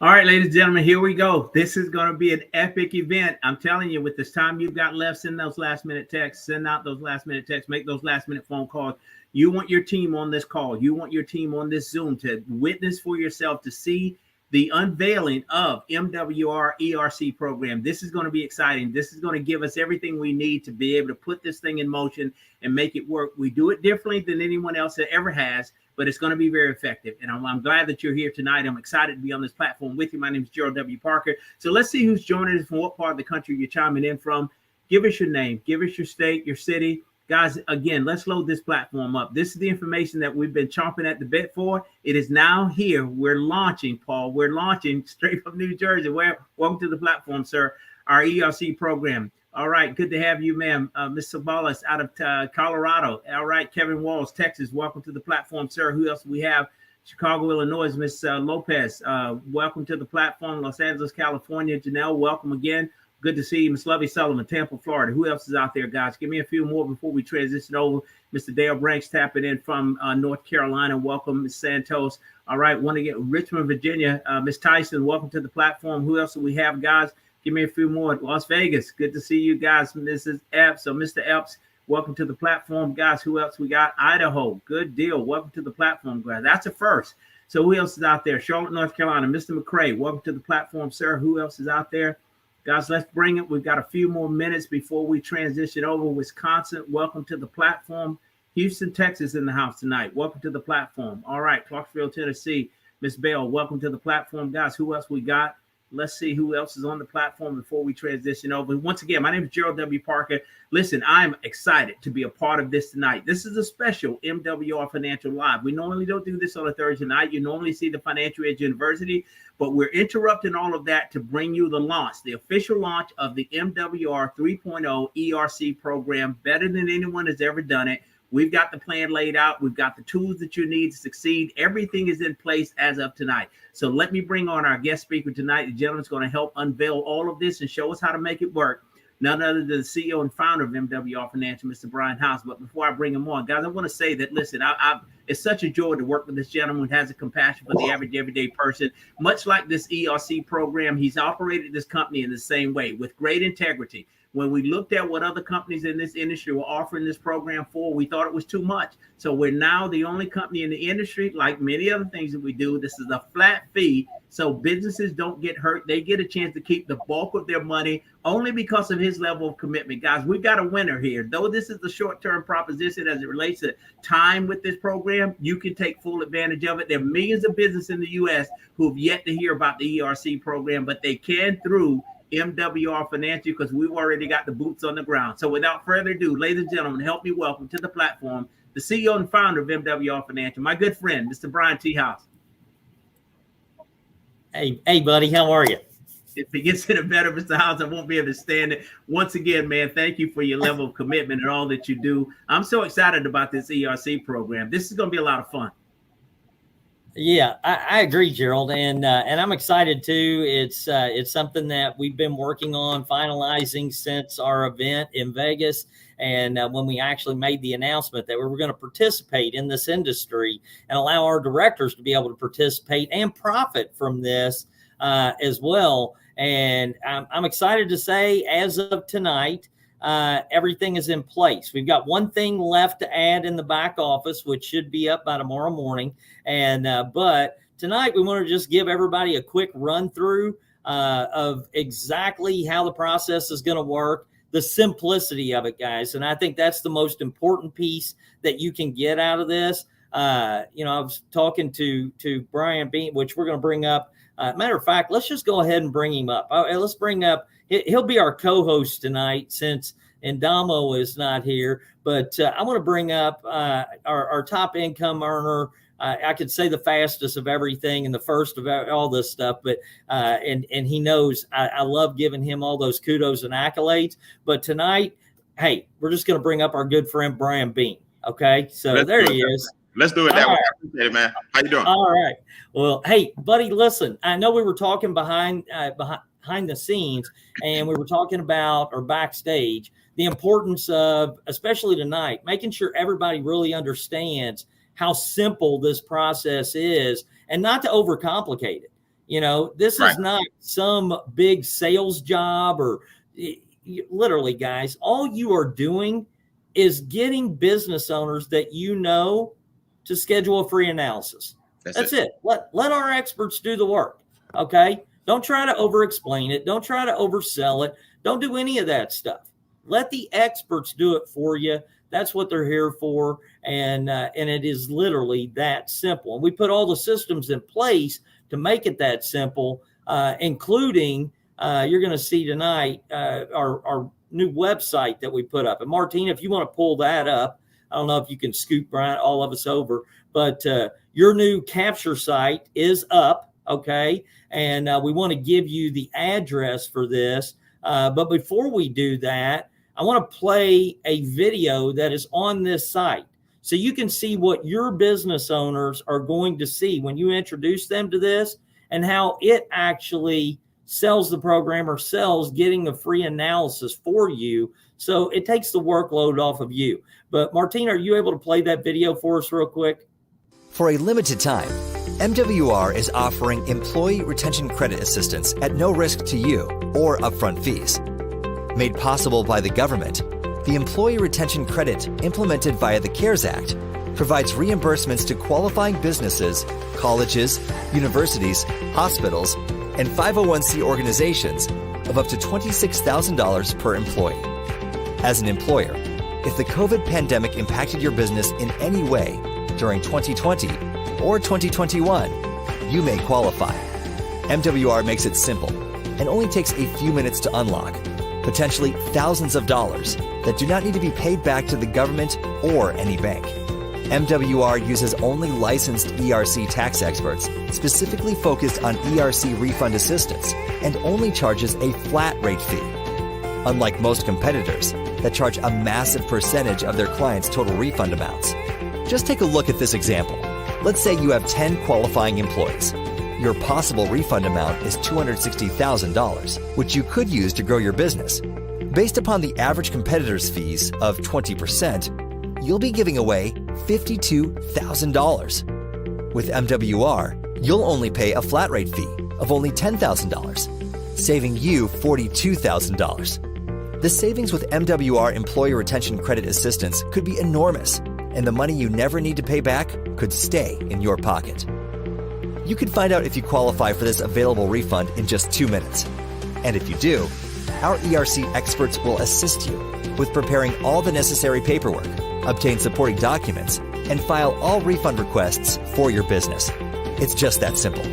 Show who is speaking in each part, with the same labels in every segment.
Speaker 1: All right, ladies and gentlemen, here we go. This is going to be an epic event. I'm telling you, with this time you've got left, send those last minute texts, send out those last minute texts, make those last minute phone calls. You want your team on this call. You want your team on this Zoom to witness for yourself, to see the unveiling of MWR ERC program. This is going to be exciting. This is going to give us everything we need to be able to put this thing in motion and make it work. We do it differently than anyone else that ever has, but it's going to be very effective. And I'm glad that you're here tonight. I'm excited to be on this platform with you. My name is Gerald W. Parker. So let's see who's joining us, from what part of the country you're chiming in from. Give us your name, give us your state, your city. Guys, again, let's load this platform up. This is the information that we've been chomping at the bit for. It is now here. We're launching, Paul. We're launching straight from New Jersey. Welcome to the platform, sir. Our ERC program. All right. Good to have you, ma'am. Ms. Sabalas out of Colorado. All right. Kevin Walls, Texas. Welcome to the platform, sir. Who else we have? Chicago, Illinois. Ms. Lopez. Welcome to the platform. Los Angeles, California. Janelle, welcome again. Good to see you. Ms. Lovey Sullivan, Tampa, Florida. Who else is out there, guys? Give me a few more before we transition over. Mr. Dale Branks tapping in from North Carolina. Welcome, Ms. Santos. All right. Want to get Richmond, Virginia. Ms. Tyson, welcome to the platform. Who else do we have, guys? Give me a few more. Las Vegas. Good to see you guys. Mrs. Epps. So Mr. Epps, welcome to the platform. Guys, who else we got? Idaho. Good deal. Welcome to the platform, guys. That's a first. So who else is out there? Charlotte, North Carolina. Mr. McCrae, welcome to the platform, sir. Who else is out there? Guys, let's bring it. We've got a few more minutes before we transition over. Wisconsin, welcome to the platform. Houston, Texas in the house tonight. Welcome to the platform. All right, Clarksville, Tennessee. Miss Bell, welcome to the platform. Guys, who else we got? Let's see who else is on the platform before we transition over. Once again, my name is Gerald W. Parker. Listen, I'm excited to be a part of this tonight. This is a special MWR Financial Live. We normally don't do this on a Thursday night. You normally see the Financial Edge University, but we're interrupting all of that to bring you the launch, the official launch of the MWR 3.0 ERC program, better than anyone has ever done it. We've got the plan laid out. We've got the tools that you need to succeed. Everything is in place as of tonight. So let me bring on our guest speaker tonight. The gentleman's going to help unveil all of this and show us how to make it work. None other than the CEO and founder of MWR Financial, Mr. Brian House. But before I bring him on, guys, I want to say that, listen, it's such a joy to work with this gentleman who has a compassion for the average everyday person. Much like this ERC program, he's operated this company in the same way with great integrity. When we looked at what other companies in this industry were offering this program for, we thought it was too much. So we're now the only company in the industry, like many other things that we do. This is a flat fee, so businesses don't get hurt. They get a chance to keep the bulk of their money only because of his level of commitment. Guys, we've got a winner here. Though this is a short-term proposition as it relates to time with this program, you can take full advantage of it. There are millions of businesses in the U.S. who have yet to hear about the ERC program, but they can through MWR Financial, because we've already got the boots on the ground. So without further ado, ladies and gentlemen, help me welcome to the platform the CEO and founder of MWR Financial, my good friend, Mr. Brian T. House.
Speaker 2: Hey, buddy, how are you?
Speaker 1: If it gets any better, Mr. House, I won't be able to stand it. Once again, man, thank you for your level of commitment and all that you do. I'm so excited about this ERC program. This is going to be a lot of fun.
Speaker 2: Yeah, I agree, Gerald, and I'm excited too. It's something that we've been working on finalizing since our event in Vegas, and when we actually made the announcement that we were going to participate in this industry and allow our directors to be able to participate and profit from this as well. And I'm excited to say, as of tonight, everything is in place. We've got one thing left to add in the back office, which should be up by tomorrow morning. And but tonight we want to just give everybody a quick run through of exactly how the process is going to work, the simplicity of it, guys. And I think that's the most important piece that you can get out of this. I was talking to Brian Bean, which we're going to bring up. Matter of fact, let's just go ahead and bring him up. Let's bring up. He'll be our co-host tonight since Indamo is not here. But I want to bring up our top income earner. I could say the fastest of everything and the first of all this stuff. But and he knows I love giving him all those kudos and accolades. But tonight, hey, we're just going to bring up our good friend Brian Bean. Okay, so there he is.
Speaker 3: Let's do it that way. I appreciate it, man. How you doing?
Speaker 2: All right. Well, hey, buddy, listen, I know we were talking behind the scenes, and we were talking about, or backstage, the importance of, especially tonight, making sure everybody really understands how simple this process is and not to overcomplicate it. This
Speaker 3: Right.
Speaker 2: is not some big sales job or literally, guys, all you are doing is getting business owners that to schedule a free analysis. That's it. Let our experts do the work. Okay. Don't try to over explain it. Don't try to oversell it. Don't do any of that stuff. Let the experts do it for you. That's what they're here for. And it is literally that simple. And we put all the systems in place to make it that simple, including you're going to see tonight our new website that we put up. And Martina, if you want to pull that up, I don't know if you can scoop Brian, all of us over, but your new capture site is up, okay? And we want to give you the address for this. But before we do that, I want to play a video that is on this site so you can see what your business owners are going to see when you introduce them to this and how it actually sells the program or sells getting a free analysis for you. So it takes the workload off of you. But Martina, are you able to play that video for us real quick?
Speaker 4: For a limited time, MWR is offering employee retention credit assistance at no risk to you or upfront fees. Made possible by the government, the Employee Retention Credit implemented via the CARES Act provides reimbursements to qualifying businesses, colleges, universities, hospitals, and 501c organizations of up to $26,000 per employee. As an employer, if the COVID pandemic impacted your business in any way during 2020 or 2021, you may qualify. MWR makes it simple and only takes a few minutes to unlock, potentially thousands of dollars that do not need to be paid back to the government or any bank. MWR uses only licensed ERC tax experts specifically focused on ERC refund assistance and only charges a flat rate fee. Unlike most competitors that charge a massive percentage of their clients' total refund amounts. Just take a look at this example. Let's say you have 10 qualifying employees. Your possible refund amount is $260,000, which you could use to grow your business. Based upon the average competitor's fees of 20%, you'll be giving away $52,000. With MWR, you'll only pay a flat rate fee of only $10,000, saving you $42,000. The savings with MWR Employee Retention Credit Assistance could be enormous, and the money you never need to pay back could stay in your pocket. You can find out if you qualify for this available refund in just 2 minutes. And if you do, our ERC experts will assist you with preparing all the necessary paperwork, obtain supporting documents, and file all refund requests for your business. It's just that simple.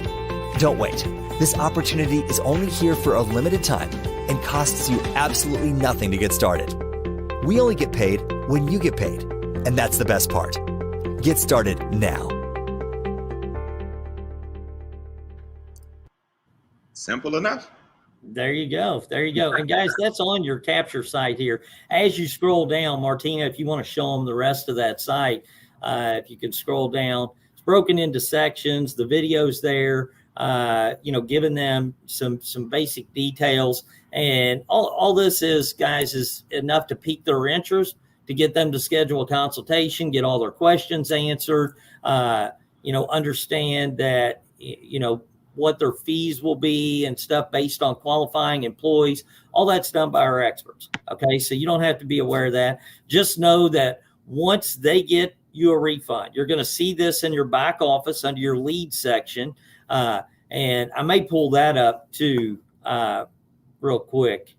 Speaker 4: Don't wait. This opportunity is only here for a limited time and costs you absolutely nothing to get started. We only get paid when you get paid, and that's the best part. Get started now.
Speaker 3: Simple enough.
Speaker 2: There you go. There you go. And guys, that's on your capture site here. As you scroll down, Martina, if you want to show them the rest of that site, if you can scroll down, it's broken into sections. The video's there, giving them some basic details. And all this is, guys, is enough to pique their interest, to get them to schedule a consultation, get all their questions answered, understand that, what their fees will be and stuff based on qualifying employees. All that's done by our experts. Okay. So you don't have to be aware of that. Just know that once they get you a refund, you're going to see this in your back office under your lead section. And I may pull that up too, real quick.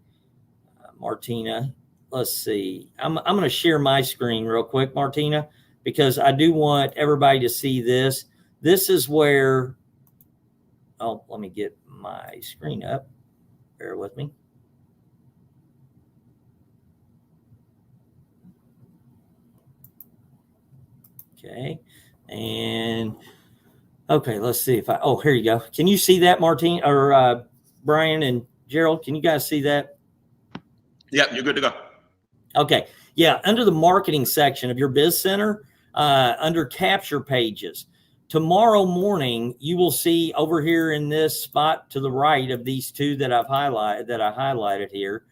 Speaker 2: Martina, let's see. I'm going to share my screen real quick, Martina, because I do want everybody to see this. This is where, let me get my screen up. Bear with me. Okay. And okay, let's see if here you go. Can you see that, Martin, or Brian and Gerald? Can you guys see that?
Speaker 3: Yep, you're good to go.
Speaker 2: Okay. Yeah. Under the marketing section of your Biz Center, under capture pages, tomorrow morning, you will see over here in this spot to the right of these two that I highlighted here,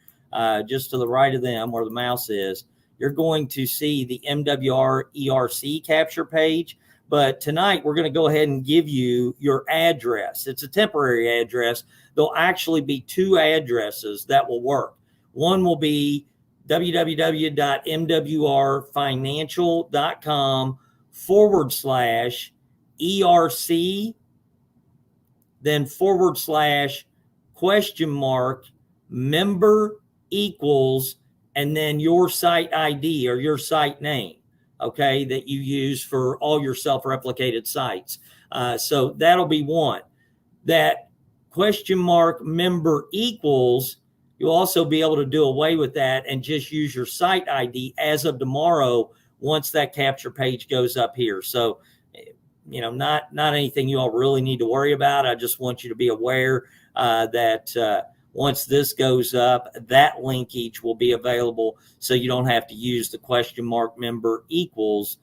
Speaker 2: just to the right of them where the mouse is, you're going to see the MWR ERC capture page. But tonight we're going to go ahead and give you your address. It's a temporary address. There'll actually be two addresses that will work. One will be www.mwrfinancial.com/ERC, then /member equals, and then your site ID or your site name, okay, that you use for all your self-replicated sites. So that'll be one. That $member equals, you'll also be able to do away with that and just use your site ID as of tomorrow once that capture page goes up here. So, not anything you all really need to worry about. I just want you to be aware that once this goes up, that linkage will be available, so you don't have to use the $member equals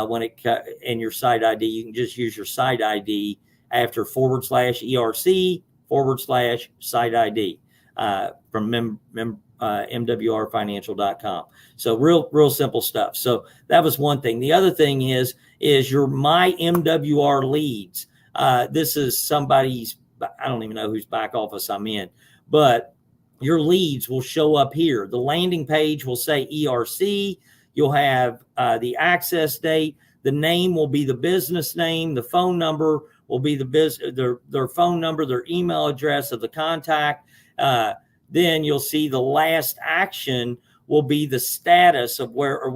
Speaker 2: when it in your site ID. You can just use your site ID after /ERC /site ID from MWRfinancial.com. So real simple stuff. So that was one thing. The other thing is your My MWR leads. This is somebody's, I don't even know whose back office I'm in, but your leads will show up here. The landing page will say ERC. You'll have the access date. The name will be the business name. The phone number will be their phone number, their email address of the contact. Then you'll see the last action will be the status of where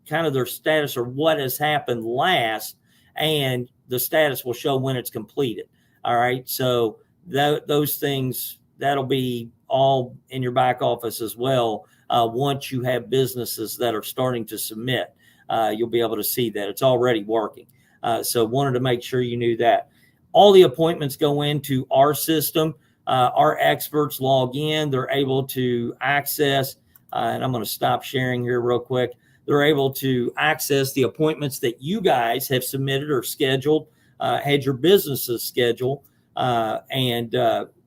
Speaker 2: kind of their status or what has happened last, and the status will show when it's completed. All right. So those things, that'll be all in your back office as well. Once you have businesses that are starting to submit, you'll be able to see that it's already working. So wanted to make sure you knew that. All the appointments go into our system. Our experts log in. They're able to access, and I'm going to stop sharing here real quick. They're able to access the appointments that you guys have submitted or scheduled, had your businesses schedule, and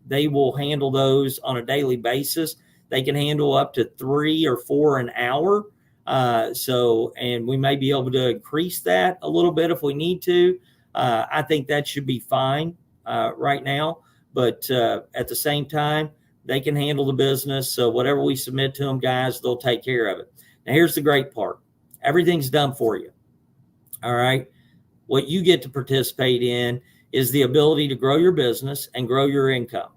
Speaker 2: they will handle those on a daily basis. They can handle up to 3 or 4 an hour. And we may be able to increase that a little bit if we need to. I think that should be fine right now. But at the same time, they can handle the business. So whatever we submit to them, guys, they'll take care of it. Now, here's the great part. Everything's done for you. All right. What you get to participate in is the ability to grow your business and grow your income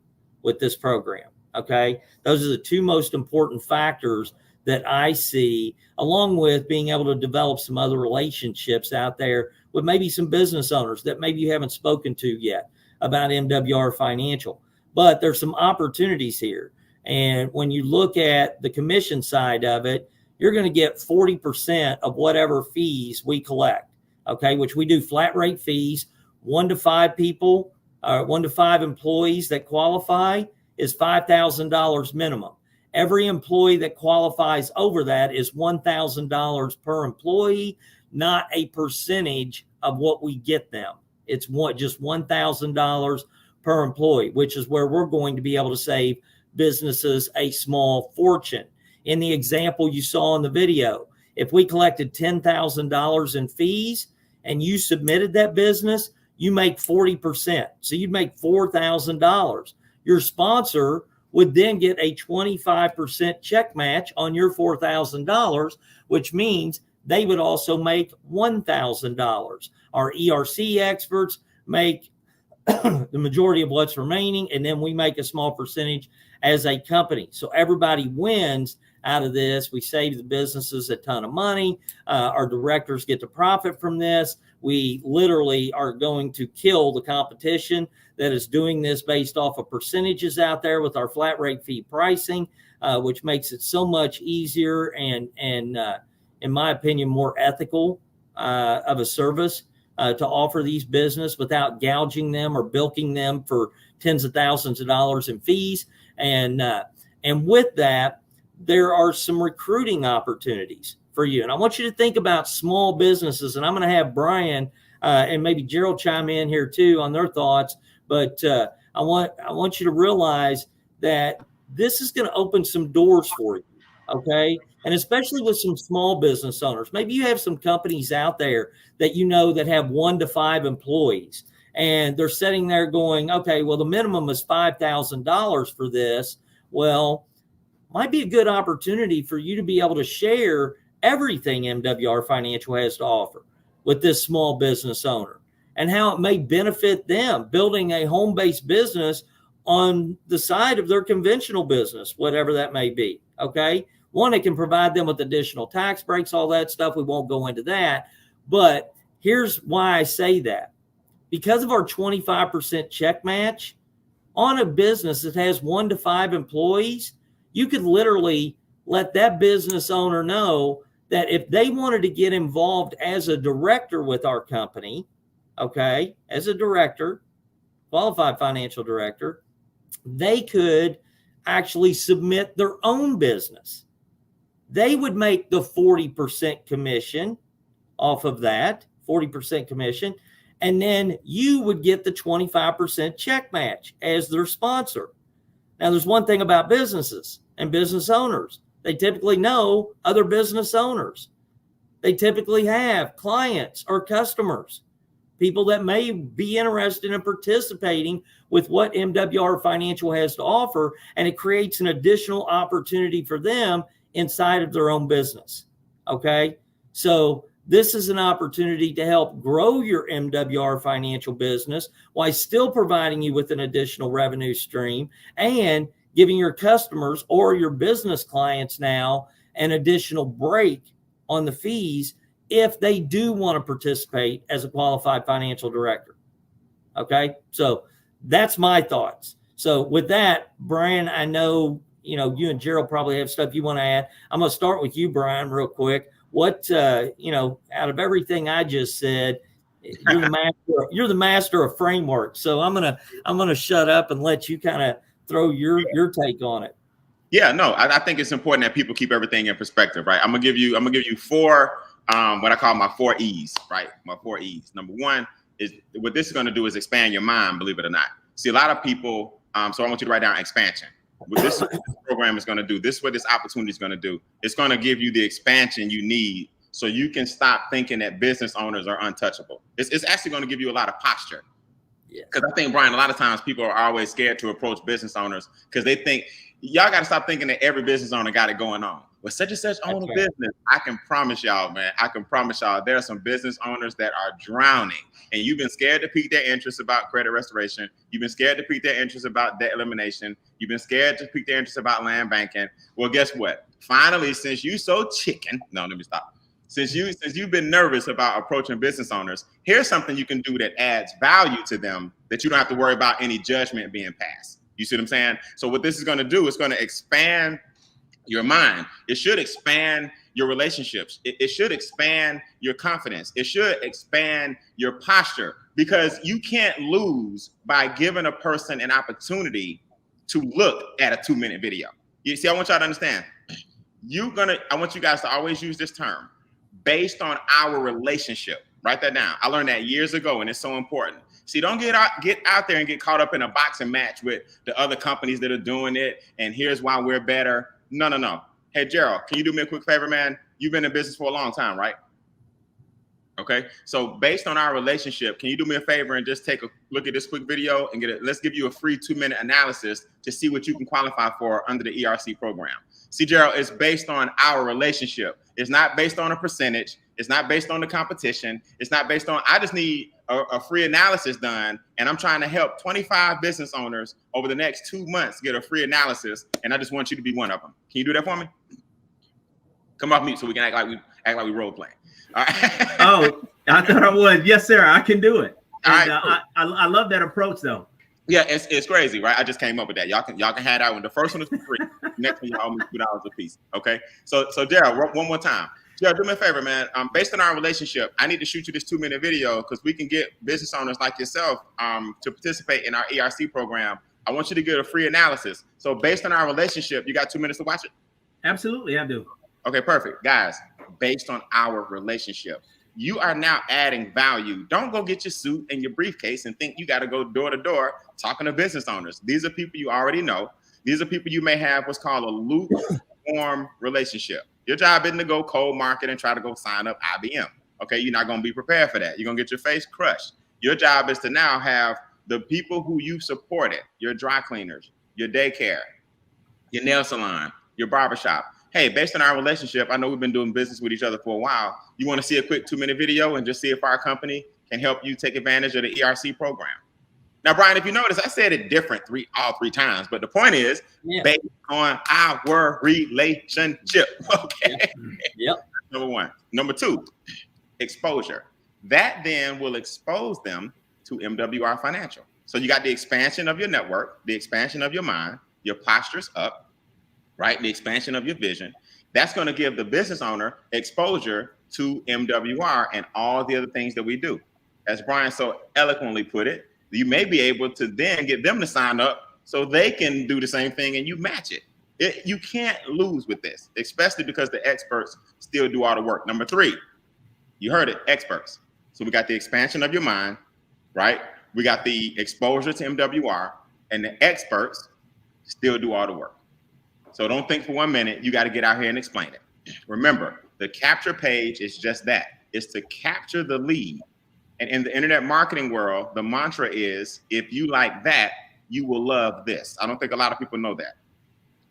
Speaker 2: with this program. Okay. Those are the two most important factors that I see, along with being able to develop some other relationships out there with maybe some business owners that maybe you haven't spoken to yet about MWR Financial. But there's some opportunities here. And when you look at the commission side of it, you're going to get 40% of whatever fees we collect, okay, which we do flat rate fees. 1 to 5 people, 1 to 5 employees that qualify is $5,000 minimum. Every employee that qualifies over that is $1,000 per employee, not a percentage of what we get them. It's just $1,000 per employee, which is where we're going to be able to save businesses a small fortune. In the example you saw in the video, if we collected $10,000 in fees and you submitted that business, you make 40%. So you'd make $4,000. Your sponsor would then get a 25% check match on your $4,000, which means they would also make $1,000. Our ERC experts make the majority of what's remaining, and then we make a small percentage as a company. So everybody wins out of this. We save the businesses a ton of money. Our directors get to profit from this. We literally are going to kill the competition that is doing this based off of percentages out there with our flat rate fee pricing, which makes it so much easier and in my opinion, more ethical of a service to offer these business without gouging them or bilking them for tens of thousands of dollars in fees. And with that, there are some recruiting opportunities for you. And I want you to think about small businesses. And I'm going to have Brian and maybe Gerald chime in here too on their thoughts. But I want you to realize that this is going to open some doors for you. Okay. And especially with some small business owners, maybe you have some companies out there that you know that have 1 to 5 employees, and they're sitting there going, okay, well, the minimum is $5,000 for this. Well, might be a good opportunity for you to be able to share everything MWR Financial has to offer with this small business owner and how it may benefit them building a home-based business on the side of their conventional business, whatever that may be. Okay. One, it can provide them with additional tax breaks, all that stuff. We won't go into that. But here's why I say that. Because of our 25% check match on a business that has 1 to 5 employees, you could literally let that business owner know that if they wanted to get involved as a director with our company, okay, as a director, qualified financial director, they could actually submit their own business. They would make the 40% commission off of that, 40% commission, and then you would get the 25% check match as their sponsor. Now, there's one thing about businesses and business owners. They typically know other business owners. They typically have clients or customers, people that may be interested in participating with what MWR Financial has to offer, and it creates an additional opportunity for them inside of their own business. Okay? So this is an opportunity to help grow your MWR Financial business while still providing you with an additional revenue stream and giving your customers or your business clients now an additional break on the fees if they do want to participate as a qualified financial director. Okay, so that's my thoughts. So with that, Brian, I know you and Gerald probably have stuff you want to add. I'm going to start with you, Brian, real quick. What out of everything I just said, you're the master of framework. So I'm gonna shut up and let you kind of throw your take on it.
Speaker 3: Yeah, no, I think it's important that people keep everything in perspective, right? I'm gonna give you 4 what I call my 4 E's, right? My 4 E's. Number 1 is what this is going to do is expand your mind, believe it or not. See, a lot of people, so I want you to write down expansion. What this program is going to do, this is what this opportunity is going to do. It's going to give you the expansion you need so you can stop thinking that business owners are untouchable. It's actually going to give you a lot of posture. Because I think, Brian, a lot of times people are always scared to approach business owners because they think, y'all got to stop thinking that every business owner got it going on. Well, such and such own a business. I can promise y'all, man, there are some business owners that are drowning. And you've been scared to pique their interest about credit restoration. You've been scared to pique their interest about debt elimination. You've been scared to pique their interest about land banking. Well, guess what? Finally, since you so chicken, no, let me stop. Since you've been nervous about approaching business owners, here's something you can do that adds value to them that you don't have to worry about any judgment being passed. You see what I'm saying? So what this is going to do is going to expand your mind. It should expand your relationships. It should expand your confidence. It should expand your posture, because you can't lose by giving a person an opportunity to look at a 2-minute video. You see, I want y'all to understand. I want you guys to always use this term, based on our relationship. Write that down. I learned that years ago, and it's so important. See, don't get out there and get caught up in a boxing match with the other companies that are doing it, and here's why we're better. No. Hey, Gerald, can you do me a quick favor, man? You've been in business for a long time, right? Okay. So based on our relationship, can you do me a favor and just take a look at this quick video and let's give you a free 2-minute analysis to see what you can qualify for under the ERC program. See, Gerald, it's based on our relationship. It's not based on a percentage. It's not based on the competition. It's not based on, I just need a free analysis done, and I'm trying to help 25 business owners over the next 2 months get a free analysis, and I just want you to be one of them. Can you do that for me? Come off mute so we can act like we role playing. All right. Oh,
Speaker 1: I thought I would. Yes, sir. I can do it. And,
Speaker 3: all right.
Speaker 1: I love that approach, though.
Speaker 3: Yeah, it's crazy, right? I just came up with that. Y'all can have that one. The first one is for free. Next one, y'all owe me $2 a piece. Okay. So Gerald, one more time. Gerald, do me a favor, man. Based on our relationship, I need to shoot you this 2-minute video because we can get business owners like yourself to participate in our ERC program. I want you to get a free analysis. So based on our relationship, you got 2 minutes to watch it?
Speaker 1: Absolutely, I do.
Speaker 3: Okay, perfect. Guys, based on our relationship, you are now adding value. Don't go get your suit and your briefcase and think you got to go door to door talking to business owners. These are people you already know. These are people you may have what's called a lukewarm relationship. Your job isn't to go cold market and try to go sign up IBM. Okay, you're not going to be prepared for that. You're going to get your face crushed. Your job is to now have the people who you supported, your dry cleaners, your daycare, your nail salon, your barbershop. Hey, based on our relationship, I know we've been doing business with each other for a while. You want to see a quick 2-minute video and just see if our company can help you take advantage of the ERC program. Now, Brian, if you notice, I said it different all three times, but the point is based on our relationship. Okay.
Speaker 2: Yep.
Speaker 3: Number one. Number two, exposure. That then will expose them to MWR Financial. So you got the expansion of your network, the expansion of your mind, your posture's up, right? The expansion of your vision. That's going to give the business owner exposure to MWR and all the other things that we do. As Brian so eloquently put it, you may be able to then get them to sign up so they can do the same thing and you match it. You can't lose with this, especially because the experts still do all the work. Number three, you heard it, experts. So we got the expansion of your mind, right? We got the exposure to MWR, and the experts still do all the work. So don't think for 1 minute you got to get out here and explain it. Remember, the capture page is just that. It's to capture the lead. And in the internet marketing world, the mantra is, if you like that, you will love this. I don't think a lot of people know that,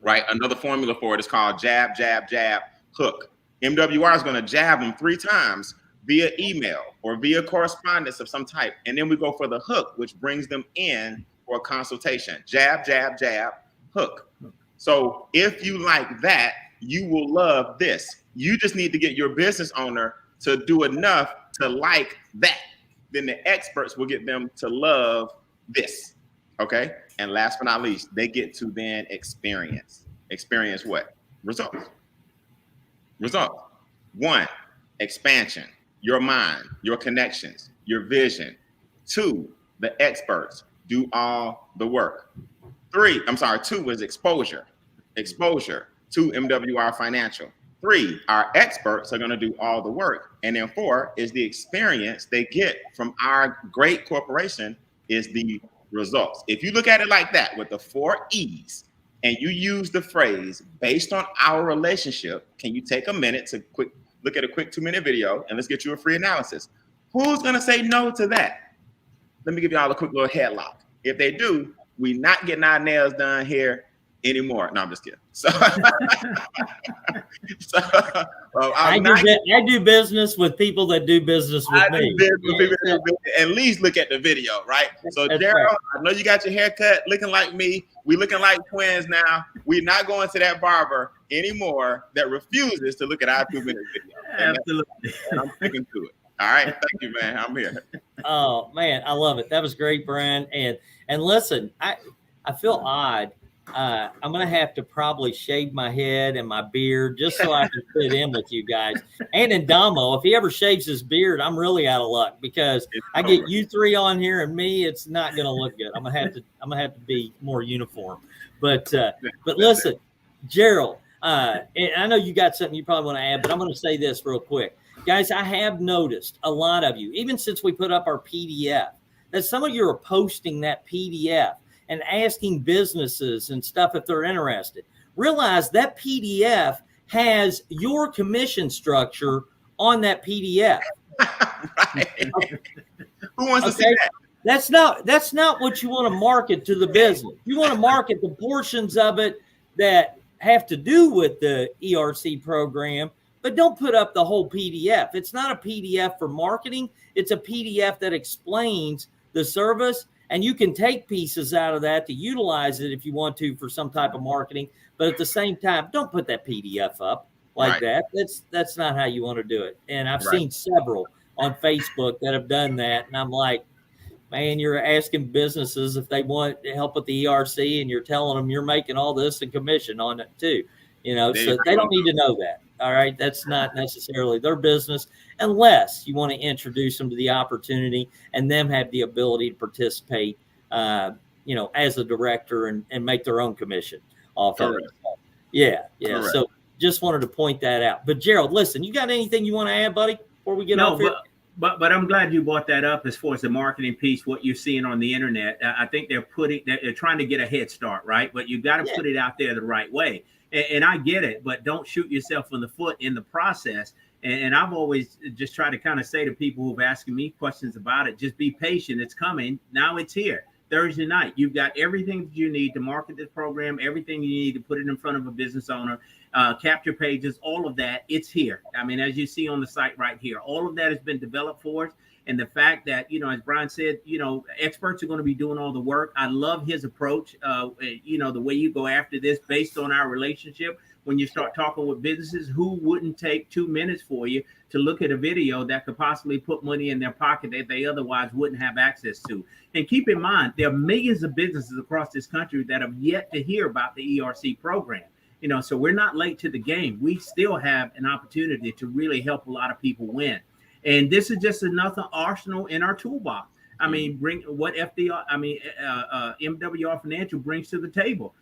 Speaker 3: right? Another formula for it is called jab, jab, jab, hook. MWR is going to jab them 3 times via email or via correspondence of some type. And then we go for the hook, which brings them in for a consultation. Jab, jab, jab, hook. So if you like that, you will love this. You just need to get your business owner to do enough to like that. Then the experts will get them to love this. Okay. And last but not least, they get to then experience. Experience what? Results. Results. 1, expansion, your mind, your connections, your vision. 2, the experts do all the work. 2 is exposure. Exposure to MWR Financial. 3, our experts are going to do all the work. And then 4 is the experience they get from our great corporation is the results. If you look at it like that with the 4 E's and you use the phrase based on our relationship, can you take a minute to look at a quick 2-minute video and let's get you a free analysis? Who's going to say no to that? Let me give you all a quick little headlock. If they do, we're not getting our nails done here anymore. No, I'm just kidding. So,
Speaker 2: I do business with people that do business with me.
Speaker 3: At least look at the video, right? So, Daryl, right. I know you got your haircut looking like me. We looking like twins now. We're not going to that barber anymore that refuses to look at our 2-minute video.
Speaker 1: Absolutely.
Speaker 3: And I'm sticking to it. All right. Thank you, man. I'm here.
Speaker 2: Oh, man. I love it. That was great, Brian. And listen, I feel odd. I'm going to have to probably shave my head and my beard just so I can fit in with you guys. And in Damo, if he ever shaves his beard, I'm really out of luck because I get you 3 on here and me, it's not going to look good. I'm going to have to be more uniform. But listen, Gerald, and I know you got something you probably want to add, but I'm going to say this real quick. Guys, I have noticed a lot of you, even since we put up our PDF, that some of you are posting that PDF and asking businesses and stuff if they're interested. Realize that PDF has your commission structure on that PDF.
Speaker 3: Right. Who wants to see that?
Speaker 2: That's not what you want to market to the business. You want to market the portions of it that have to do with the ERC program, but don't put up the whole PDF. It's not a PDF for marketing. It's a PDF that explains the service. And you can take pieces out of that to utilize it if you want to for some type of marketing. But at the same time, don't put that PDF up like that. That's not how you want to do it. And I've seen several on Facebook that have done that. And I'm like, man, you're asking businesses if they want help with the ERC and you're telling them you're making all this and commission on it too. So they don't need to know that. All right. That's not necessarily their business unless you want to introduce them to the opportunity and them have the ability to participate, as a director and make their own commission off of it. Yeah. Correct. So just wanted to point that out. But Gerald, listen, you got anything you want to add, buddy, before we get off here?
Speaker 1: But I'm glad you brought that up as far as the marketing piece, what you're seeing on the internet. I think they're trying to get a head start, right? But you got to put it out there the right way. And I get it, but don't shoot yourself in the foot in the process. And I've always just tried to kind of say to people who've asked me questions about it, just be patient. It's coming. Now it's here. Thursday night, you've got everything that you need to market this program, everything you need to put it in front of a business owner, capture pages, all of that. It's here. I mean, as you see on the site right here, all of that has been developed for us. And the fact that, as Brian said, experts are going to be doing all the work. I love his approach. The way you go after this based on our relationship. When you start talking with businesses, who wouldn't take 2 minutes for you to look at a video that could possibly put money in their pocket that they otherwise wouldn't have access to? And keep in mind, there are millions of businesses across this country that have yet to hear about the ERC program. So we're not late to the game. We still have an opportunity to really help a lot of people win. And this is just another arsenal in our toolbox. I mean, bring what MWR Financial brings to the table.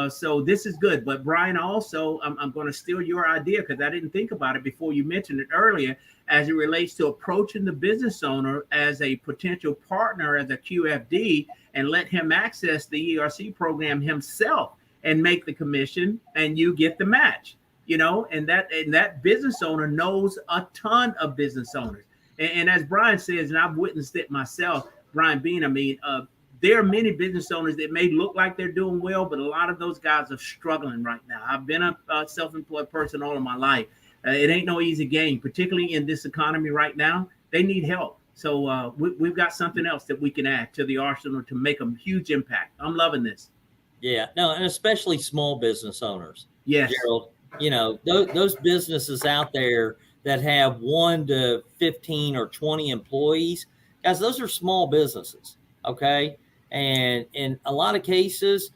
Speaker 1: So this is good. But Brian, also, I'm going to steal your idea because I didn't think about it before you mentioned it earlier, as it relates to approaching the business owner as a potential partner, as a QFD, and let him access the ERC program himself and make the commission, and you get the match. And that business owner knows a ton of business owners. And as Brian says, and I've witnessed it myself, Brian Bean, there are many business owners that may look like they're doing well, but a lot of those guys are struggling right now. I've been a self-employed person all of my life. It ain't no easy game, particularly in this economy right now. They need help. So we've got something else that we can add to the arsenal to make a huge impact. I'm loving this.
Speaker 2: Yeah, no, and especially small business owners.
Speaker 1: Yes.
Speaker 2: Gerald, those businesses out there that have 1 to 15 or 20 employees, guys, those are small businesses. Okay. And in a lot of cases,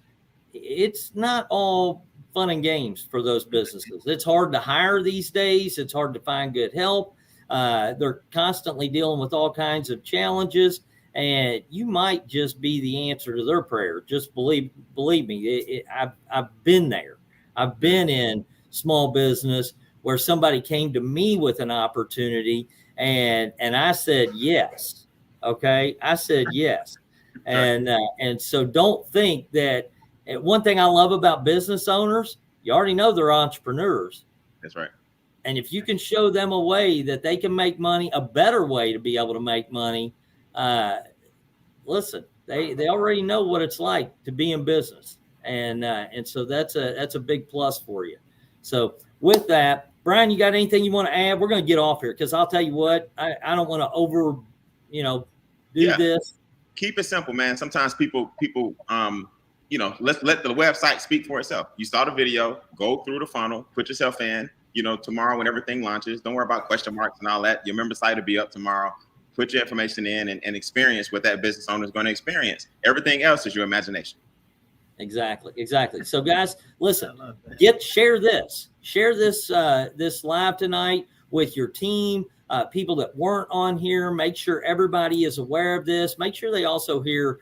Speaker 2: it's not all fun and games for those businesses. It's hard to hire these days. It's hard to find good help. They're constantly dealing with all kinds of challenges, and you might just be the answer to their prayer. Just believe me. I've been there. I've been in small business where somebody came to me with an opportunity, and I said yes. Okay, I said yes. And so don't think that. One thing I love about business owners, you already know they're entrepreneurs.
Speaker 3: That's right.
Speaker 2: And if you can show them a way that they can make money, a better way to be able to make money, listen, they already know what it's like to be in business. And so that's a big plus for you. So with that, Brian, you got anything you want to add? We're going to get off here because I'll tell you what, I don't want to do this.
Speaker 3: Keep it simple, man. Sometimes people, let's let the website speak for itself. You saw the video, go through the funnel, put yourself in, tomorrow when everything launches, don't worry about question marks and all that. Your member site will be up tomorrow. Put your information in and experience what that business owner is going to experience. Everything else is your imagination.
Speaker 2: Exactly. So guys, listen, share this live tonight with your team, people that weren't on here. Make sure everybody is aware of this. Make sure they also hear,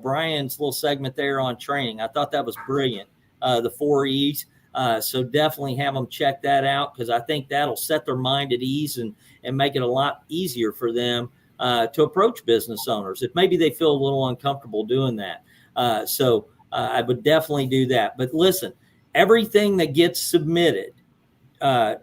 Speaker 2: Brian's little segment there on training. I thought that was brilliant. The 4 E's. So definitely have them check that out, because I think that'll set their mind at ease and make it a lot easier for them to approach business owners if maybe they feel a little uncomfortable doing that. So I would definitely do that. But listen, everything that gets submitted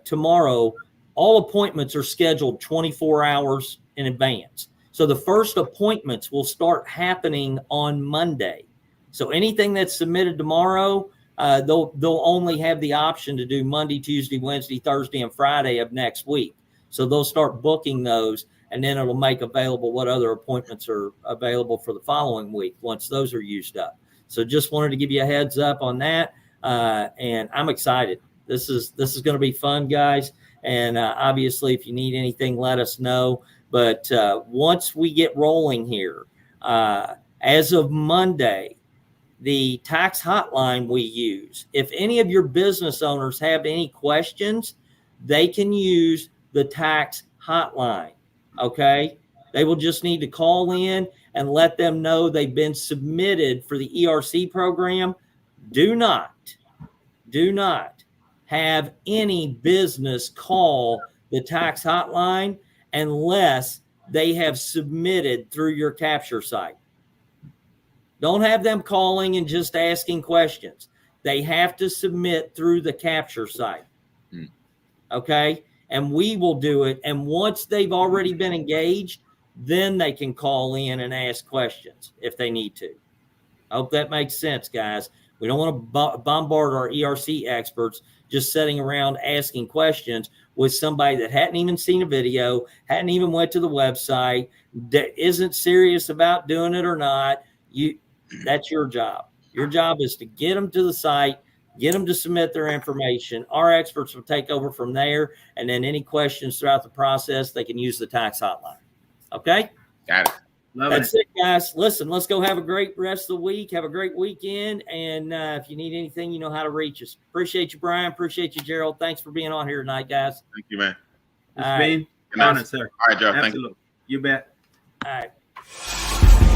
Speaker 2: tomorrow, all appointments are scheduled 24 hours in advance. So the first appointments will start happening on Monday. So anything that's submitted tomorrow, they'll only have the option to do Monday, Tuesday, Wednesday, Thursday, and Friday of next week. So they'll start booking those, and then it'll make available what other appointments are available for the following week once those are used up. So just wanted to give you a heads up on that, and I'm excited. This is going to be fun, guys. And obviously, if you need anything, let us know. But once we get rolling here, as of Monday, the tax hotline we use, if any of your business owners have any questions, they can use the tax hotline. Okay. They will just need to call in and let them know they've been submitted for the ERC program. Do not have any business call the tax hotline unless they have submitted through your capture site. Don't have them calling and just asking questions. They have to submit through the capture site. Okay. And we will do it. And once they've already been engaged, then they can call in and ask questions if they need to. I hope that makes sense, guys. We don't want to bombard our ERC experts just sitting around asking questions with somebody that hadn't even seen a video, hadn't even went to the website, that isn't serious about doing it or not. That's your job. Your job is to get them to the site, get them to submit their information. Our experts will take over from there. And then any questions throughout the process, they can use the tax hotline. Okay?
Speaker 3: Got it.
Speaker 2: That's it, guys. Listen, let's go have a great rest of the week. Have a great weekend. And if you need anything, you know how to reach us. Appreciate you, Brian. Appreciate you, Gerald. Thanks for being on here tonight, guys.
Speaker 3: Thank you, man.
Speaker 1: It's been honored, sir.
Speaker 3: All right, Joe.
Speaker 1: Absolutely.
Speaker 3: Thank you.
Speaker 1: You bet.
Speaker 2: All right.